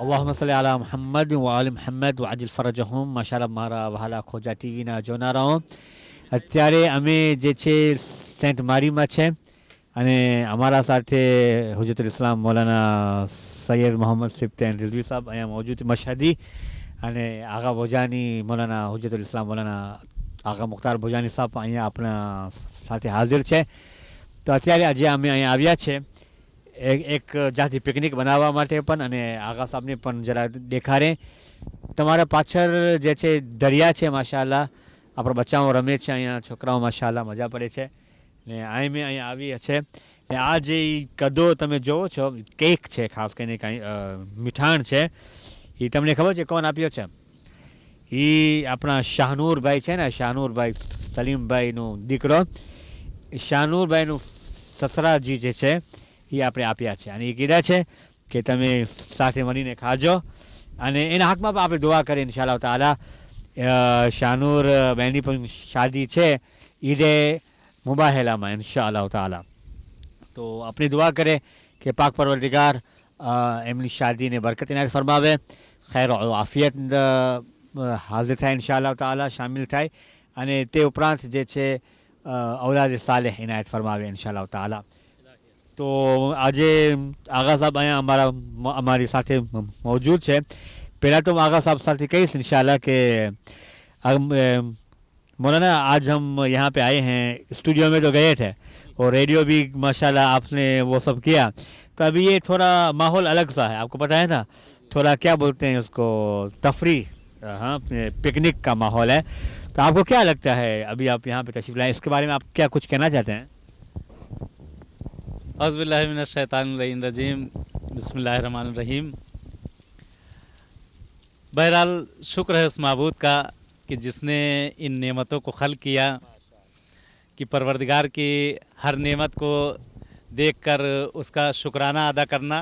અલ્લાહુમ્મા સલ્લી અલા મુહમ્મદ વ આલી મુહમ્મદ વ અજિલ ફરજહુમ. માશાઅલ્લાહ, મારા વહાલા ખોજા ટીવીના જોનારાઓ, અત્યારે અમે જે છે સેન્ટ મારીમાં છે અને અમારા સાથે હુજ્જતુલ ઇસ્લામ મૌલાના સૈયદ મોહમ્મદ સિફ્તેન રિઝવી સાહેબ અહીંયા મોજૂદ છે, મશહદી, અને આગા ભોજાની મૌલાના હુજ્જતુલ ઇસ્લામ મૌલાના આગા મુખ્તાર ભોજાની સાહેબ અહીંયા આપણા સાથે હાજર છે. તો અત્યારે આજે અમે અહીંયા આવ્યા છે એક જાતિ પિકનિક બનાવવા માટે પણ, અને આગા સાહેબને પણ જરા દેખાડે. તમારા પાછળ જે છે દરિયા છે, માશાઅલ્લાહ, આપણા બચ્ચાઓ રમે છે અહીંયા, છોકરાઓ માશાઅલ્લાહ મજા પડે છે. ને મેં અહીંયા આવી છે ને આ જે કદો તમે જોવો છો, કેક છે, ખાસ કરીને કાંઈ મીઠાણ છે, એ તમને ખબર છે કોણ આપ્યો છે? એ આપણા શાહનૂરભાઈ છે ને, શાહનૂરભાઈ સલીમભાઈનો દીકરો, શાહનૂરભાઈનું સસરાજી જે છે એ આપણે આપ્યા છે, અને એ કીધા છે કે તમે સાથે મળીને ખાજો, અને એના હકમાં પણ આપણે દુઆ કરીએ ઇન્શાઅલ્લાહ તાલા. શાહનૂર બહેનની પણ શાદી છે ઈદે મુબાહેલામાં ઇન્શાઅલ્લાહ તાલા. તો આપણી દુઆ કરે કે પાક પરવરદિગાર એમની શાદીને બરકત ઇનાયત ફરમાવે, ખૈર આફિયત હાજર થાય ઇન્શાઅલ્લાહ તાલા, શામિલ થાય, અને તે ઉપરાંત જે છે ઔલાદ સાલેહ ઇનાયત ફરમાવે ઇન્શાઅલ્લાહ તાલા. તો આજે આગા સાહેબ અહીંયા અમારી સાથે मौजूद છે. पहला तो आगा साहब साथ कही इंशाल्लाह कि मौलाना आज हम यहाँ पे आए हैं, स्टूडियो में तो गए थे और रेडियो भी माशाल्लाह आपने वो सब किया, तो अभी ये थोड़ा माहौल अलग सा है, आपको पता है ना, थोड़ा क्या बोलते हैं उसको, तफरी, हाँ, पिकनिक का माहौल है. तो आपको क्या लगता है अभी आप यहाँ पे तशरीफ लाए, इसके बारे में आप क्या कुछ कहना चाहते हैं? औज़ुबिल्लाहि मिनश्शैतानिर्रजीम, बिस्मिल्लाहिर्रहमानिर्रहीम. बहरहाल शुक्र है उस माबूद का कि जिसने इन नेमतों को खल्क़ किया, कि परवरदिगार की हर नेमत को देखकर उसका शुक्राना अदा करना,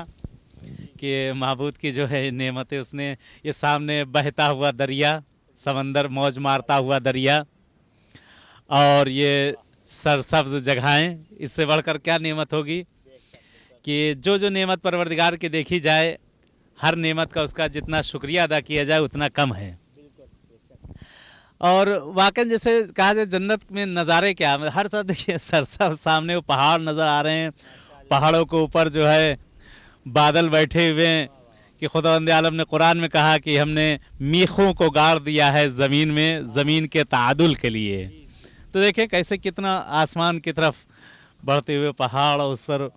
कि माबूद की जो है नेमतें उसने, ये सामने बहता हुआ दरिया, समंदर मौज मारता हुआ दरिया, और ये सरसब्ज़ जगहें, इससे बढ़कर क्या नेमत होगी कि जो जो नेमत परवरदिगार की देखी जाए, हर नेमत का उसका जितना शुक्रिया अदा किया जाए उतना कम है. और वाकई जैसे कहा जाए जन्नत में नज़ारे क्या, हर तरफ देखिए सरसब्ज़, सामने वो पहाड़ नज़र आ रहे हैं, पहाड़ों के ऊपर जो है बादल बैठे हुए हैं, कि खुदावंद आलम ने कुरान में कहा कि हमने मीखों को गाड़ दिया है ज़मीन में, ज़मीन के तादुल के लिए. तो देखें कैसे कितना आसमान की तरफ बढ़ते हुए पहाड़, और उस पर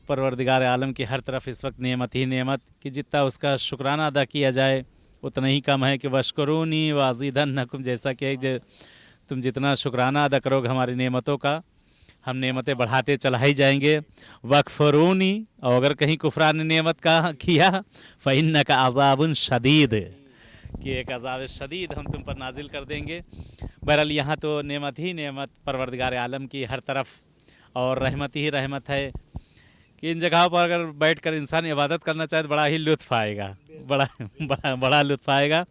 परवरदिगार आलम की हर तरफ इस वक्त नेमत ही नेमत, कि जितना उसका शुक्राना अदा किया जाए उतना ही कम है. कि वशकुरूनी वाज़िदन्नकुम, जैसा कि तुम जितना शुक्राना अदा करोगे हमारी नेमतों का, हम नेमतें बढ़ाते चला ही जाएंगे. वकफरूनी, और अगर कहीं कुफरान नेमत का किया, फ़इन्नका अज़ाबुन शदीद, कि एक अज़ाब शदीद हम तुम पर नाजिल कर देंगे. बहरहाल यहाँ तो नेमत ही नेमत परवरदिगार आलम की हर तरफ, और रहमत ही रहमत है, कि इन जगहों पर अगर बैठकर इंसान इबादत करना चाहे तो बड़ा ही लुत्फ़ आएगा, बड़ा लुत्फ़ आएगा.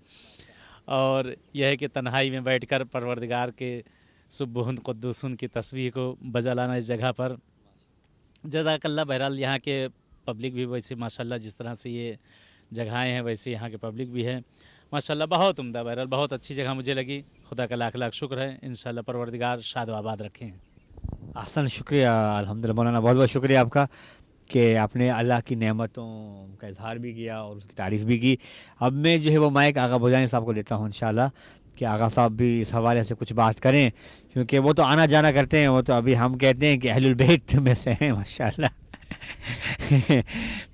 और यह है कि तन्हाई में बैठकर परवरदिगार के सुब्बुहुन कुद्दूसुन की तस्बीह को बजा लाना इस जगह पर. जज़ाकल्लाह. बहरहाल यहाँ के पब्लिक भी वैसे माशाल्लाह, जिस तरह से ये जगहें हैं वैसे यहाँ के पब्लिक भी है माशाल्लाह, बहुत उम्दा. बहरहाल बहुत अच्छी जगह मुझे लगी, खुदा का लाख लाख शुक्र है. इंशाल्लाह परवरदिगार शाद व आबाद रखें. आसन शुक्रिया, अल्हम्दुलिल्लाह मौलाना, बहुत बहुत शुक्रिया आपका कि आपने अल्लाह की नेमतों का इजहार भी किया और उसकी तारीफ़ भी की. अब मैं जो है वो माइक आगा भोजानी साहब को देता हूँ इंशाल्लाह, कि आगा साहब भी इस हवाले से कुछ बात करें, क्योंकि वो तो आना जाना करते हैं, वो तो अभी हम कहते हैं कि अहलुल बैत में से हैं माशाल्लाह.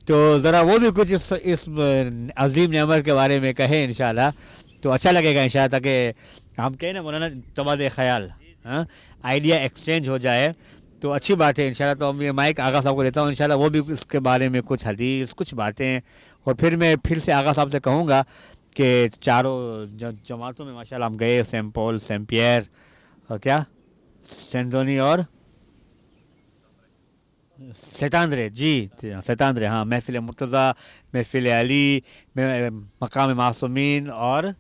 तो ज़रा वो भी कुछ इस अजीम नेमत के बारे में कहें इंशाल्लाह, तो अच्छा लगेगा इंशाल्लाह, ताकि हम कहें ना मौलाना तबादले ख्याल, हाँ, आइडिया एक्सचेंज हो जाए, तो अच्छी बात है इंशाल्लाह. तो मैं माइक आगा साहब को देता हूँ इंशाल्लाह, वो भी इसके बारे में कुछ हदीस, कुछ बातें, और फिर मैं फिर से आगा साहब से कहूँगा कि चारों जमातों में माशाल्लाह हम गए, सेंट पॉल, सेंट पियर, और क्या सेंट डोनी और सैतांद्रे, जी सैतांद्रे, हाँ, महफिल मुर्तज़ा, महफिल अली, मकाम मासूमीन, और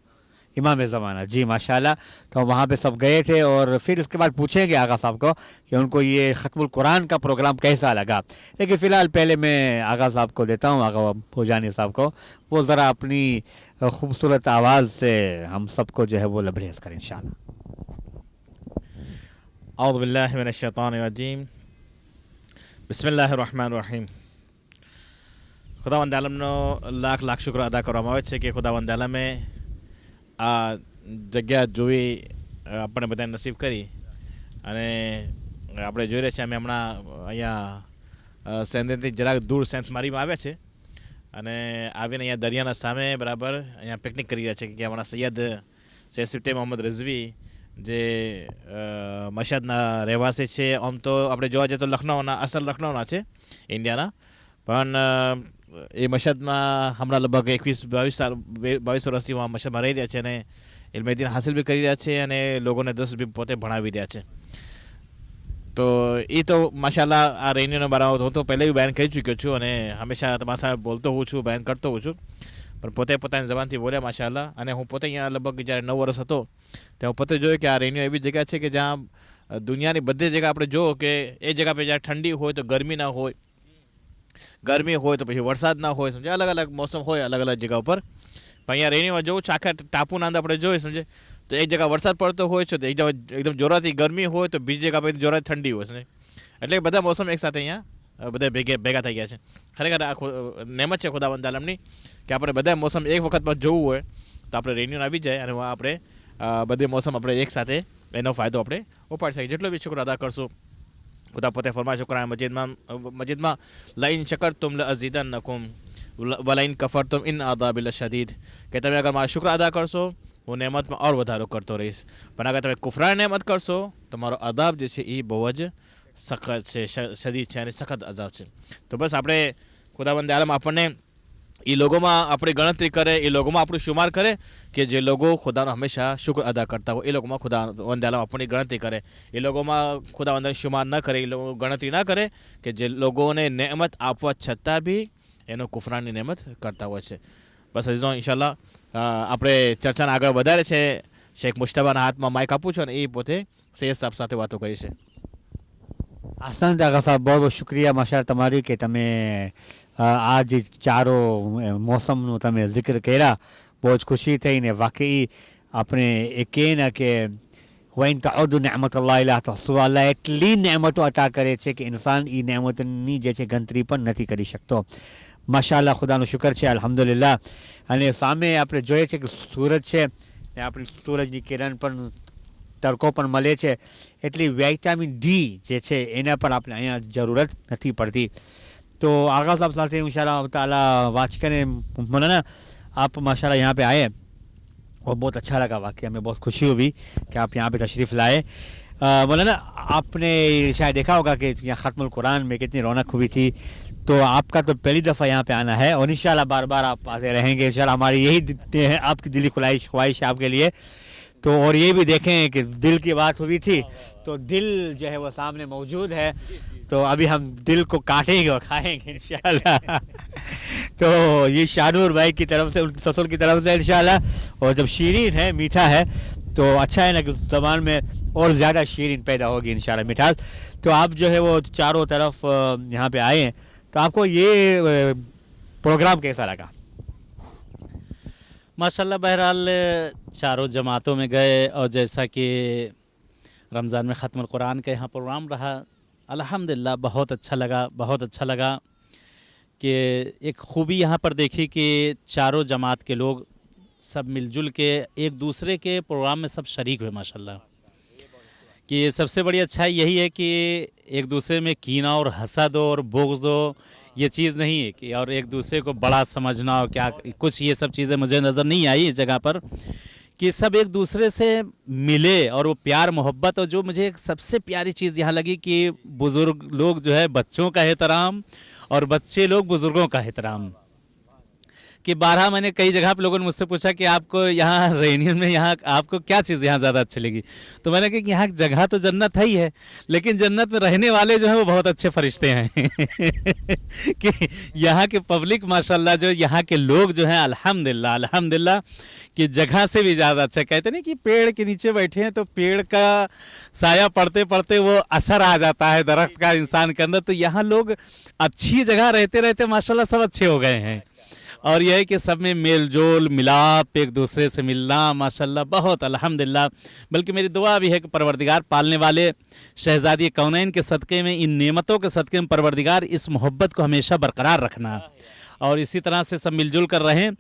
इमाम ज़माना। जी माशाल्लाह। तो वहाँ पे सब गए थे और फिर उसके बाद पूछेंगे आगा साहब को कि उनको ये ख़त्मुल कुरान का प्रोग्राम कैसा लगा। लेकिन फ़िलहाल पहले मैं आगा साहब को देता हूँ, आगा भोजानी साहब को, वो ज़रा अपनी खूबसूरत आवाज़ से हम सबको जो है वो लबरेज़ करें इंशाअल्लाह। औज़ु बिल्लाहि मिनश शैतानिर रजीम, बिस्मिल्लाहिर रहमानिर रहीम। ખુદાવંદ આલમનો લાખ લાખ શુક્ર અદા કરવામાં આવે છે કે ખુદાવંદ આલમે આ જગ્યા જોઈ આપણે બધાને નસીબ કરી અને આપણે જોઈ રહ્યા છીએ અમે હમણાં અહીંયા સેન્ટથી જરાક દૂર સેન્ટ મારીમાં આવ્યા છે અને આવીને અહીંયા દરિયાના સામે બરાબર અહીંયા પિકનિક કરી રહ્યા છે કે હમણાં સૈયદ સૈયદ મોહમ્મદ રિઝવી જે મશહદના રહેવાસી છે. આમ તો આપણે જોવા જઈએ તો લખનૌના અસલ લખનૌના છે ઇન્ડિયાના, પણ એ મશહદમાં હમણાં લગભગ 22 વર્ષથી મશહદમાં રહી રહ્યા છે અને ઇલ્મે દીન હાસિલ બી કરી રહ્યા છે અને લોકોને 10 બી પોતે ભણાવી રહ્યા છે. તો એ તો માશાલ્લાહ આ રેન્યુનો મારા હું તો પહેલે બી બયાન કરી ચૂક્યો છું અને હંમેશા તમારા સામે બોલતો હોઉં છું, બયાન કરતો હોઉં છું, પણ પોતે પોતાની જબાનથી બોલ્યા માશાલ્લાહ. અને હું પોતે અહીંયા લગભગ જ્યારે 9 વર્ષ હતો ત્યાં હું પોતે જોયું કે આ રેન્યુ એવી જગ્યા છે કે જ્યાં દુનિયાની બધી જગ્યા આપણે જુઓ કે એ જગ્યા પર જ્યારે ઠંડી હોય તો ગરમી ના હોય, ગરમી હોય તો પછી વરસાદ ના હોય, સમજે અલગ અલગ મોસમ હોય અલગ અલગ જગ્યા ઉપર. પણ અહીંયા રેન્યુમાં જોવું છું આખા ટાપુના અંદર આપણે જોઈએ સમજે તો એક જગ્યા વરસાદ પડતો હોય છે તો એક જગ્યા એકદમ જોરાથી ગરમી હોય તો બીજી જગ્યા પર જોરાથી ઠંડી હોય છે. એટલે બધા મોસમ એકસાથે અહીંયા બધા ભેગા થઈ ગયા છે. ખરેખર આ નેમત છે ખુદાવંદ આલમની કે આપણે બધા મોસમ એક વખતમાં જોવું હોય તો આપણે રેન્યુન આવી જાય અને આપણે બધી મોસમ આપણે એકસાથે એનો ફાયદો આપણે ઉપાડી શકીએ. જેટલો બી શુક્ર અદા કરશું ખુદા પોતે ફરમાય છે કુરાન મજીદમાં લઈન શકરતુમ લઅઝીદન્નકુમ વલઈન કફરતુમ ઇન આદાબી લશદીદ, કે તમે અગર મારા શુક્ર અદા કરશો હું નેમતમાં ઓર વધારો કરતો રહીશ, પણ અગર તમે કુફરાન નેમત કરશો તો મારો અદાબ જે છે એ બહુ જ સખત છે, શદીદ છે અને સખત અજાબ છે. તો બસ આપણે ખુદાવંદ આલમ આપણને એ લોકોમાં આપણી ગણતરી કરે, એ લોકોમાં આપણું શુમાર કરે કે જે લોકો ખુદાનો હંમેશા શુક્ર અદા કરતા હોય, એ લોકોમાં ખુદાવંદ આલમ આપણની ગણતરી કરે. એ લોકોમાં ખુદાવંદ શુમાર ન કરે, એ લોકો ગણતરી ના કરે કે જે લોકોને નેમત આપવા છતાં બી એનો કુફરાની નેમત કરતા હોય છે. બસ હજી ઇન્શાલ્લાહ આપણે ચર્ચાને આગળ વધારે છે. શેખ મુશ્તબાના હાથમાં માઇક આપું છું અને એ પોતે સૈયદ સાહેબ સાથે વાતો કરી છે. આસન આગા સાહેબ બહુ બહુ શુક્રિયા માશાલ્લાહ તમારી કે તમે આ જે ચારો મોસમનું તમે જિક્ર કર્યા, બહુ જ ખુશી થઈને વાકઈ આપણે એ કહે ને કે વૈન તઉદુ નિઅમતુલ્લાહિ લા તહસુહા, અલ્લાહ એટલી નેમતો અતા કરે છે કે ઇન્સાન એ નેમતની જે છે ગણતરી પણ નથી કરી શકતો. માશાલ્લાહ ખુદાનો શુકર છે, અલ્હમ્દુલિલ્લાહ. અને સામે આપણે જોઈએ છે કે સૂરજ છે એ આપણી સૂરજની કિરણ પણ તડકો પણ મળે છે, એટલી વિટામિન ડી જે છે એના પર આપણે અહીંયા જરૂરત નથી પડતી. तो आगा साहब साथ इंशाल्लाह ताला वाच करें मौलाना आप माशाल्लाह यहाँ पे आए और बहुत अच्छा लगा, वाकई हमें बहुत खुशी हुई कि आप यहाँ पे तशरीफ़ लाए. मौलाना आपने शायद देखा होगा कि यहाँ ख़त्मुल कुरान में कितनी रौनक हुई थी, तो आपका तो पहली दफ़ा यहाँ पे आना है और इंशाल्लाह बार बार आप आते रहेंगे इंशाल्लाह. हमारी यही आपकी दिली ख्वाहिश है आपके लिए. तो और ये भी देखें कि दिल की बात हुई थी तो दिल जो है वो सामने मौजूद है, तो अभी हम दिल को काटेंगे और खाएंगे इंशाल्लाह. तो ये शानूर भाई की तरफ से, उनकी ससुर की तरफ से इंशाल्लाह. और जब शीरीन है, मीठा है, तो अच्छा है ना कि ज़बान में और ज़्यादा शीरीन पैदा होगी इंशाल्लाह, मिठास. तो आप जो है वो चारों तरफ यहाँ पे आए हैं, तो आपको ये प्रोग्राम कैसा लगा? माशाल्लाह बहरहाल चारों जमातों में गए और जैसा कि रमज़ान में ख़त्मुल कुरान का यहाँ प्रोग्राम रहा, अल्हम्दुलिल्लाह बहुत अच्छा लगा. बहुत अच्छा लगा कि एक खूबी यहाँ पर देखी कि चारों जमात के लोग सब मिलजुल के एक दूसरे के प्रोग्राम में सब शरीक हुए माशाल्लाह. कि सबसे बड़ी अच्छाई यही है कि एक दूसरे में कीना और हसद और बुग़्ज़ ये चीज़ नहीं है कि और एक दूसरे को बड़ा समझना और क्या कुछ, ये सब चीज़ें मुझे नज़र नहीं आई इस जगह पर. कि सब एक दूसरे से मिले और वो प्यार मोहब्बत, और जो मुझे एक सबसे प्यारी चीज़ यहाँ लगी कि बुज़ुर्ग लोग जो है बच्चों का एहतराम और बच्चे लोग बुज़ुर्गों का एहतराम. कि 12 महीने कई जगह पे लोगों ने मुझसे पूछा कि आपको यहाँ रेनियन में यहाँ आपको क्या चीज़ यहाँ ज़्यादा अच्छी लगी, तो मैंने कहा कि यहाँ जगह तो जन्नत है ही है, लेकिन जन्नत में रहने वाले जो हैं वो बहुत अच्छे फरिश्ते हैं कि यहाँ के पब्लिक माशाल्लाह, जो यहाँ के लोग जो हैं अल्हम्दुलिल्लाह अल्हम्दुलिल्लाह कि जगह से भी ज़्यादा अच्छा। कहते नहीं कि पेड़ के नीचे बैठे हैं तो पेड़ का साया पड़ते पड़ते वो असर आ जाता है दरख्त का इंसान के अंदर, तो यहाँ लोग अच्छी जगह रहते रहते माशाल्लाह सब अच्छे हो गए हैं। और यह है कि सब में मेल जोल मिलाप, एक दूसरे से मिलना माशाल्लाह बहुत अल्हम्दुलिल्लाह। बल्कि मेरी दुआ भी है कि परवरदिगार पालने वाले शहजादी कौनैन के सदक़े में, इन नेमतों के सदक़े में परवरदिगार इस मोहब्बत को हमेशा बरकरार रखना और इसी तरह से सब मिलजुल कर रहें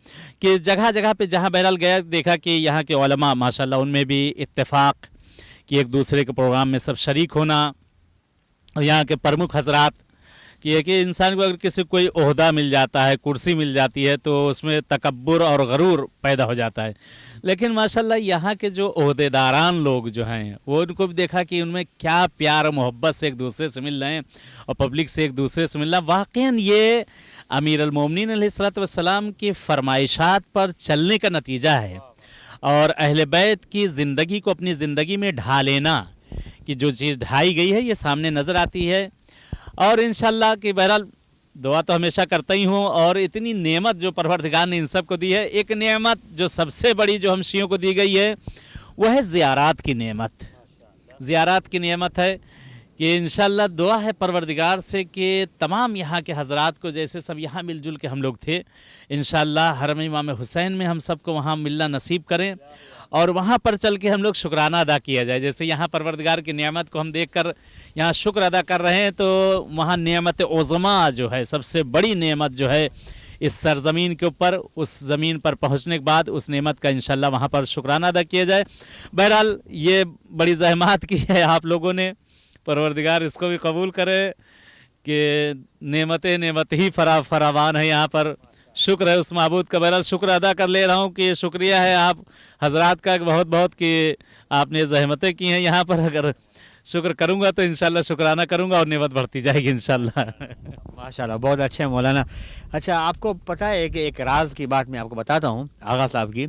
कि जगह जगह पे जहाँ बहरहाल गया देखा कि यहाँ के उलमा माशाल्लाह उनमें भी इत्तेफाक कि एक दूसरे के प्रोग्राम में सब शरीक होना, और यहाँ के प्रमुख हजरात कि एक इंसान को अगर किसी कोई ओहदा मिल जाता है, कुर्सी मिल जाती है, तो उसमें तकब्बुर और गरूर पैदा हो जाता है। लेकिन माशाल्लाह यहाँ के जो ओहदेदारान लोग जो हैं वो उनको भी देखा कि उनमें क्या प्यार और मोहब्बत से एक दूसरे से मिल रहे हैं और पब्लिक से एक दूसरे से मिलना। वाक़ईन ये अमीर अल-मोमिनीन अलैहिस्सलात वस्सलाम की फरमाइशात पर चलने का नतीजा है और अहले बैत की ज़िंदगी को अपनी ज़िंदगी में ढा लेना कि जो चीज़ ढाई गई है ये सामने नज़र आती है। और इंशाल्लाह कि बहरहाल दुआ तो हमेशा करता ही हूँ। और इतनी नेमत जो परवरदिगार ने इन सब को दी है, एक नेमत जो सबसे बड़ी जो हम शियों को दी गई है वह है ज़ियारात की नेमत। ज़ियारात की नेमत है कि इंशाल्लाह दुआ है परवरदिगार से कि तमाम यहाँ के हज़रात को, जैसे सब यहाँ मिलजुल के हम लोग थे, इंशाल्लाह हरम इमाम हुसैन में हम सबको वहाँ मिलना नसीब करें और वहाँ पर चल के हम लोग शुक्राना अदा किया जाए। जैसे यहाँ परवरदिगार की नेमत को हम देखकर यहाँ शुक्र अदा कर रहे हैं, तो वहाँ नेमत उज़्मा जो है, सबसे बड़ी नेमत जो है इस सरज़मीन के ऊपर, उस ज़मीन पर पहुँचने के बाद उस नेमत का इंशाल्लाह वहाँ पर शुक्राना अदा किया जाए। बहरहाल ये बड़ी ज़हमत की है आप लोगों ने, परवरदिगार इसको भी कबूल करे कि नेमत ही फरावान है यहाँ पर। शुक्र है उस माबूद का, बहरहाल शुक्र अदा कर ले रहा हूँ कि शुक्रिया है आप हजरात का बहुत बहुत कि आपने ज़हमतें की हैं यहाँ पर। अगर शुक्र करूँगा तो इंशाल्लाह शुक्राना करूँगा और नेमत बढ़ती जाएगी इंशाल्लाह। माशाल्लाह बहुत अच्छे हैं मौलाना। अच्छा, आपको पता है कि एक राज की बात मैं आपको बताता हूँ आगा साहब की,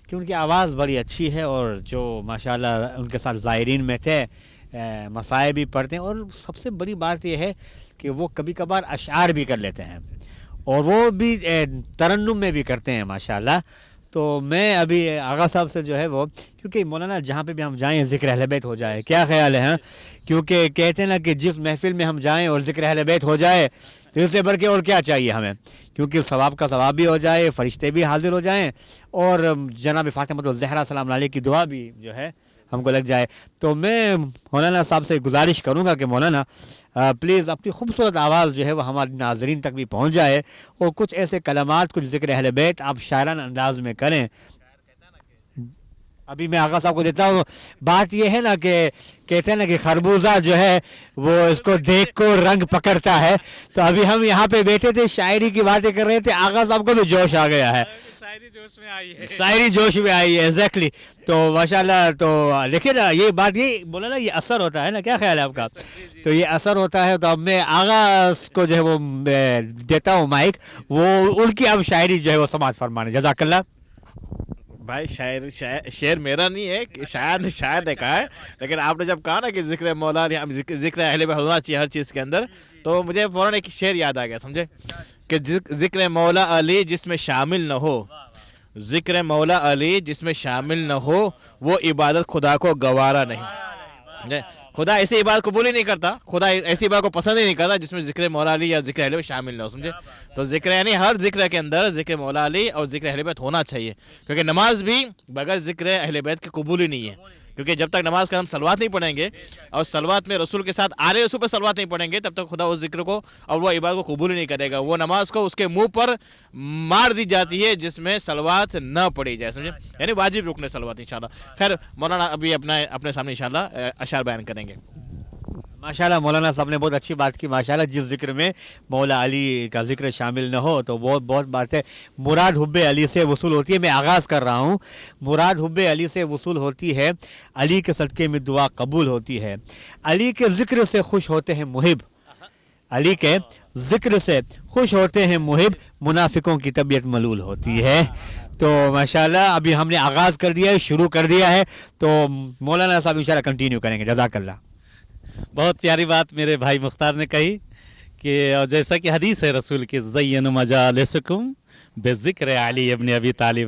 कि उनकी आवाज़ बड़ी अच्छी है और जो माशाल्लाह उनके साथ ज़ायरीन में थे मसाए भी पढ़ते हैं, और सबसे बड़ी बात यह है कि वो कभी कभार अशार भी कर लेते हैं और वो भी तरन्नुम में भी करते हैं माशाल्लाह। तो मैं अभी आगा साहब से जो है वो, क्योंकि मौलाना जहाँ पे भी हम जाएं ज़िक्र अहले बैत हो जाए, क्या ख्याल है? हाँ, क्योंकि कहते हैं ना कि जिस महफिल में हम जाएं और ज़िक्र अहले बैत हो जाए तो इससे बढ़ के और क्या चाहिए हमें, क्योंकि सवाब का सवाब भी हो जाए, फ़रिश्ते भी हाजिर हो जाएँ और जनाब फ़ातिमा ज़हरा सलाम अलैहा की दुआ भी जो है हमको लग जाए। तो मैं मौलाना साहब से गुजारिश करूँगा कि मौलाना प्लीज़ अपनी खूबसूरत आवाज़ जो है वो हमारे नाज़रीन तक भी पहुँच जाए और कुछ ऐसे कलमात, कुछ ज़िक्र अहले बैत आप शायराना अंदाज में करें। अभी मैं आगा साहब को देता हूँ। बात ये है ना कि कहते हैं ना कि खरबूजा जो है वो इसको देख को रंग पकड़ता है, तो अभी हम यहाँ पे बैठे थे शायरी की बातें कर रहे थे, आगा साहब को भी जोश आ गया है, शायरी जोश में आई है, शायरी जोश में आई है एग्जैक्टली। तो माशाल्लाह, तो देखिए ना ये बात, ये बोला ना ये असर होता है ना, क्या ख्याल है आपका? तो ये असर होता है। तो अब मैं आगा को जो है वो देता हूँ माइक, वो उनकी अब शायरी जो है वो समाज फरमाने। जज़ाकल्लाह भाई। शेर मेरा नहीं है कि शायर ने कहा है, लेकिन आपने जब कहा ना कि जिक्र मौला जिक्र अहले बैत होना चाहिए हर चीज़ के अंदर, तो मुझे फ़ौरन एक शेर याद आ गया, समझे, कि जिक्र मौला अली जिसमें शामिल न हो, जिक्र मौला अली जिसमें शामिल न हो, वो इबादत खुदा को गवारा नहीं। खुदा ऐसी इबादत कबूल ही नहीं करता, खुदा ऐसी इबादत को पसंद ही नहीं करता जिसमें जिक्र मौला अली या जिक्र अहले बैत शामिल ना हो, समझे। तो जिक्र यानी हर जिक्र के अंदर जिक्र मौला अली और जिक्र अहले बैत होना चाहिए, क्योंकि नमाज भी बगैर जिक्र अहले बैत के कबूल ही नहीं है। क्योंकि जब तक नमाज का हम सलवात नहीं पढ़ेंगे और सलवात में रसूल के साथ आले रसूल पर सलवात नहीं पढ़ेंगे, तब तक खुदा उस जिक्र को और वो इबादत को कबूल ही नहीं करेगा। वो नमाज को उसके मुंह पर मार दी जाती है जिसमें सलवात न पढ़ी जाए, समझे, यानी वाजिब रुकने सलवात इंशाल्लाह। खैर मौलाना अभी अपने सामने इंशाल्लाह अशार बयान करेंगे। माशाल्लाह मौलाना साहब ने बहुत अच्छी बात की माशाल्लाह। जिस जिक्र में मौला अली का जिक्र शामिल न हो तो बहुत बात है। मुराद हुब्बे अली से वसूल होती है। मैं आगाज़ कर रहा हूँ। मुराद हुब्बे अली से वसूल होती है, अली के सदक़े में दुआ कबूल होती है, अली के जिक्र से खुश होते हैं मुहिब, अली के ذکر سے خوش ہوتے ہیں محب، منافقوں کی طبیعت ملول ہوتی ہے. تو ماشاءاللہ ابھی ہم نے آغاز کر دیا ہے، شروع کر دیا ہے، تو مولانا صاحب انشاءاللہ کنٹینیو کریں گے. جزاک اللہ. بہت پیاری بات میرے بھائی مختار نے کہی کہ اور جیسا کہ حدیث ہے رسول کی زین مجالسکم بذکر علی ابن ابی طالب،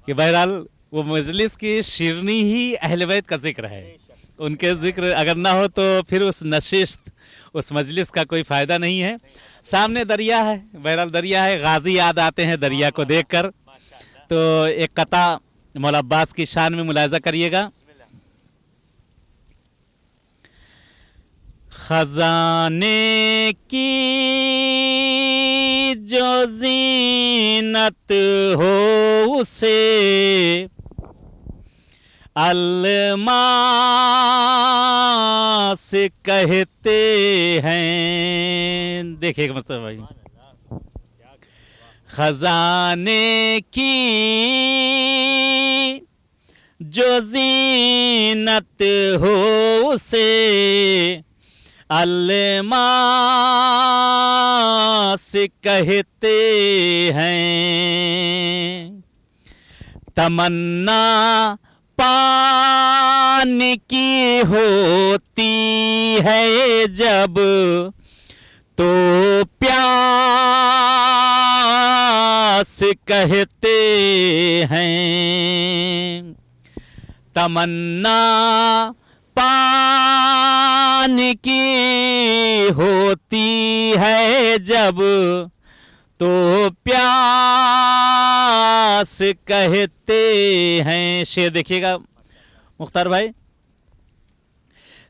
کہ بہرحال وہ مجلس کی شیرنی ہی اہل بیت کا ذکر ہے. ان کے ذکر اگر نہ ہو تو پھر اس نشست، اس مجلس کا کوئی فائدہ نہیں ہے. سامنے دریا ہے، بہرحال دریا ہے، غازی یاد آتے ہیں دریا کو دیکھ کر. تو ایک قطع مولا عباس کی شان میں ملاحظہ کریے گا. خزانے کی جو زینت ہو اسے الماس کہتے ہیں. دیکھیے گا مطلب بھائی، خزانے کی جو زینت ہو اسے الماس کہتے ہیں. تمنا پانی کی ہوتی ہے جب تو پیاس کہتے ہیں. تمنا پانی کی ہوتی ہے جب تو پیاس کہتے ہیں. شعر دیکھیے گا مختار بھائی.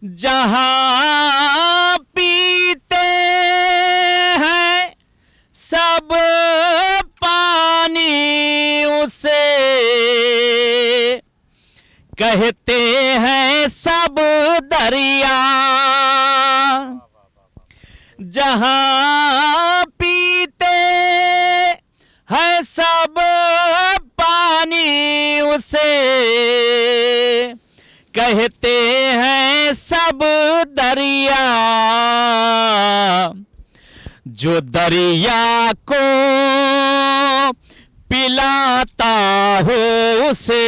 جہاں پیتے ہیں سب پانی اسے کہتے ہیں سب دریا. جہاں پیتے ہیں سب پانی اسے کہتے ہیں سب دریا. جو دریا کو پلاتا ہو اسے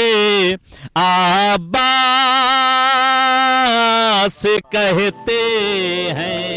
عباس کہتے ہیں.